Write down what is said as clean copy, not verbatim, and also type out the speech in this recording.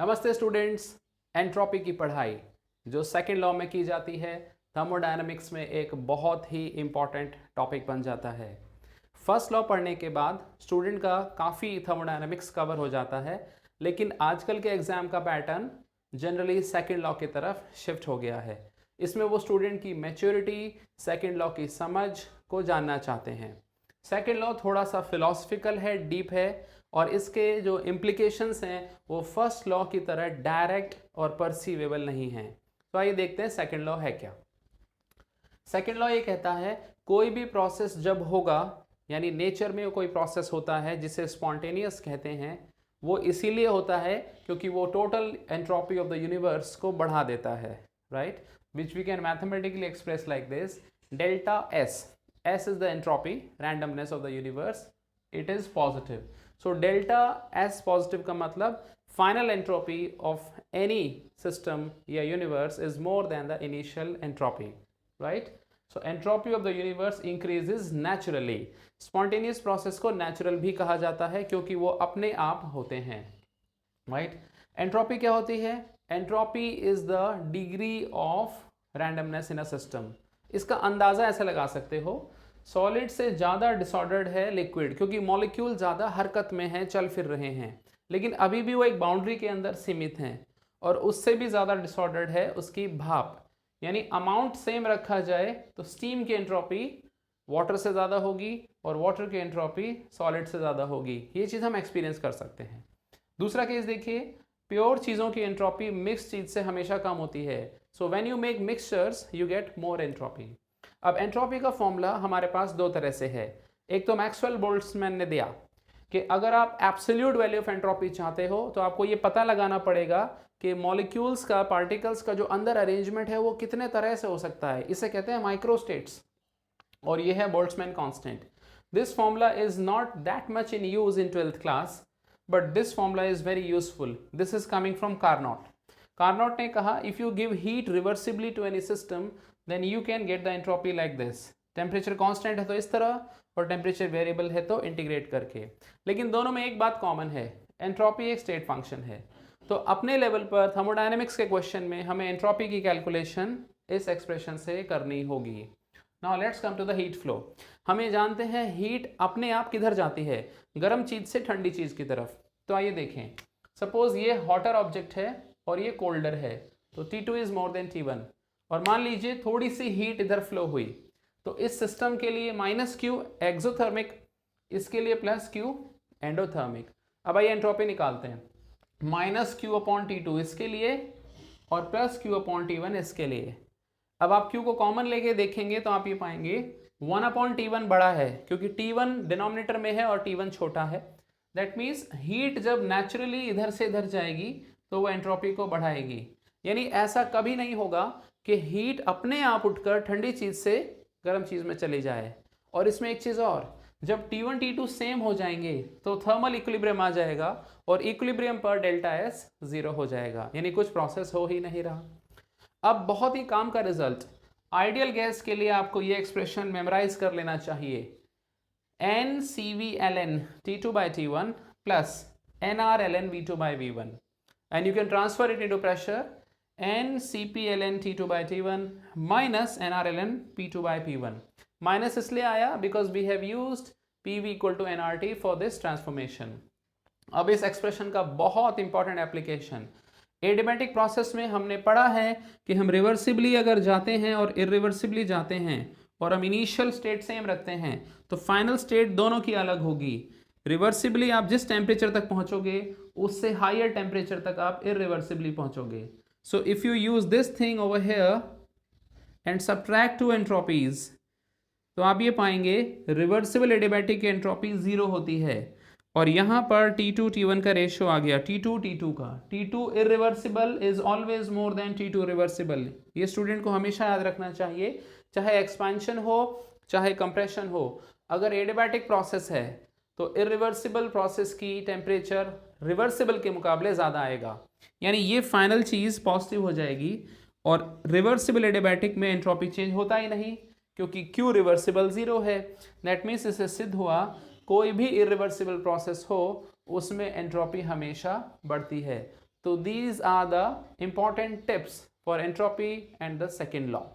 नमस्ते students. Entropy की पढ़ाई जो सेकेंड लॉ में की जाती है थर्मोडायनामिक्स में एक बहुत ही इम्पॉर्टेंट टॉपिक बन जाता है। फर्स्ट लॉ पढ़ने के बाद स्टूडेंट का काफ़ी थर्मोडायनामिक्स कवर हो जाता है, लेकिन आजकल के एग्ज़ाम का पैटर्न जनरली सेकेंड लॉ की तरफ शिफ्ट हो गया है। इसमें वो स्टूडेंट की मैच्योरिटी, सेकेंड लॉ की समझ को जानना चाहते हैं। सेकेंड लॉ थोड़ा सा फिलॉसफिकल है, डीप है, और इसके जो इम्प्लीकेशंस हैं वो फर्स्ट लॉ की तरह डायरेक्ट और परसीवेबल नहीं हैं। तो आइए देखते हैं सेकेंड लॉ है क्या। सेकेंड लॉ ये कहता है कोई भी प्रोसेस जब होगा, यानी नेचर में कोई प्रोसेस होता है जिसे स्पॉन्टेनियस कहते हैं, वो इसीलिए होता है क्योंकि वो total entropy of the universe को बढ़ा देता है, right, which we can mathematically express like this, delta S, S is the entropy, randomness of the universe, it is positive. So delta S positive का मतलब final entropy of any system या universe is more than the initial entropy, right? So entropy of the universe increases naturally. Spontaneous process को natural भी कहा जाता है क्योंकि वो अपने आप होते हैं, right? Entropy क्या होती है? Entropy is the degree of randomness in a system. इसका अंदाज़ा ऐसे लगा सकते हो, सॉलिड से ज़्यादा डिसऑर्डर्ड है लिक्विड क्योंकि मॉलिक्यूल ज़्यादा हरकत में हैं, चल फिर रहे हैं, लेकिन अभी भी वो एक बाउंड्री के अंदर सीमित हैं। और उससे भी ज़्यादा डिसऑर्डर्ड है उसकी भाप, यानी अमाउंट सेम रखा जाए तो स्टीम की एंट्रोपी वाटर से ज़्यादा होगी और वाटर की एंट्रोपी सॉलिड से ज़्यादा होगी। ये चीज़ हम एक्सपीरियंस कर सकते हैं। दूसरा केस देखिए, प्योर चीज़ों की एंट्रोपी मिक्स चीज़ से हमेशा कम होती है। So when you make mixtures you get more entropy. अब एंट्रोपी का फॉर्मूला हमारे पास दो तरह से है। एक तो मैक्सवेल बोल्ट्जमैन ने दिया कि अगर आप एब्सोल्यूट वैल्यू ऑफ एंट्रोपी चाहते हो तो आपको ये पता लगाना पड़ेगा कि मॉलिक्यूल्स का, पार्टिकल्स का जो अंदर अरेंजमेंट है वो कितने तरह से हो सकता है। इसे कहते हैं माइक्रोस्टेट्स, और ये है Boltzmann constant. This formula is not that much in use in 12th class, but this formula is very useful. This is coming from Carnot. Carnot ने कहा if you give heat reversibly to any system then you can get the entropy like this. Temperature constant है तो इस तरह, और temperature variable है तो integrate करके। लेकिन दोनों में एक बात कॉमन है, एंट्रोपी एक स्टेट फंक्शन है। तो अपने लेवल पर थर्मोडायनेमिक्स के क्वेश्चन में हमें एंट्रोपी की कैलकुलेशन इस एक्सप्रेशन से करनी होगी। Now let's come to the heat flow. हमें जानते हैं हीट अपने आप किधर जाती है, गर्म चीज से ठंडी चीज की तरफ। तो आइए देखें, सपोज ये हॉटर ऑब्जेक्ट है और ये कोल्डर है, तो T2 is more than T1, और मान लीजिए थोड़ी सी हीट इधर फ्लो हुई, तो इस सिस्टम के लिए -Q एक्सोथर्मिक, इसके लिए +Q एंडोथर्मिक। अब आइए एंट्रोपी निकालते हैं। -Q/T2 इसके लिए और +Q/T1 इसके लिए। अब आप Q को कॉमन लेके देखेंगे तो आप ये पाएंगे 1/T1 बड़ा है क्योंकि T1 डिनोमिनेटर में है और T1 छोटा है। दैट मीन्स हीट जब नेचुरली इधर से इधर जाएगी तो वो एंट्रोपी को बढ़ाएगी। यानी ऐसा कभी नहीं होगा कि हीट अपने आप उठकर ठंडी चीज से गर्म चीज में चली जाए। और इसमें एक चीज और, जब T1 T2 सेम हो जाएंगे तो थर्मल इक्विलिब्रियम आ जाएगा और इक्विलिब्रियम पर डेल्टा S 0 हो जाएगा, यानी कुछ प्रोसेस हो ही नहीं रहा। अब बहुत ही काम का रिजल्ट, आइडियल गैस के लिए आपको ये एक्सप्रेशन मेमोराइज कर लेना चाहिए, NCV/ln T2/T1 plus NR/ln V2/V1, and you can transfer it into pressure, NCP/ln T2/T1 minus NR/ln P2/P1। Minus इसलिए आया because we have used PV = nRT for this transformation. अब इस एक्सप्रेशन का बहुत इंपॉर्टेंट एप्लीकेशन, एडिमेटिक प्रोसेस में हमने पढ़ा है कि हम रिवर्सिबली अगर जाते हैं और इरिवर्सिबली जाते हैं और हम इनिशियल स्टेट सेम रखते हैं तो फाइनल स्टेट दोनों की अलग होगी। रिवर्सिबली आप जिस टेम्परेचर तक पहुंचोगे उससे हायर टेम्परेचर तक आप irreversibly पहुंचोगे। So if you use this thing over here and subtract two entropies, तो आप ये पाएंगे रिवर्सिबल एडियाबैटिक की एंट्रोपी 0 होती है, और यहाँ पर T2 T1 का रेशियो आ गया T2 T2 का। T2 irreversible is always more than T2 reversible। ये स्टूडेंट को हमेशा याद रखना चाहिए, चाहे एक्सपेंशन हो चाहे कंप्रेशन हो। अगर एडियाबैटिक प्रोसेस है तो इरिवर्सिबल प्रोसेस की टेम्परेचर रिवर्सिबल के मुकाबले ज़्यादा आएगा, यानी ये फाइनल चीज़ पॉजिटिव हो जाएगी। और रिवर्सिबल एडियाबैटिक में एंट्रोपी चेंज होता ही नहीं क्योंकि Q रिवर्सिबल 0 है। दैट मीन्स इससे सिद्ध हुआ कोई भी इरिवर्सिबल प्रोसेस हो उसमें एंट्रोपी हमेशा बढ़ती है। तो these are the important tips for entropy and the second law.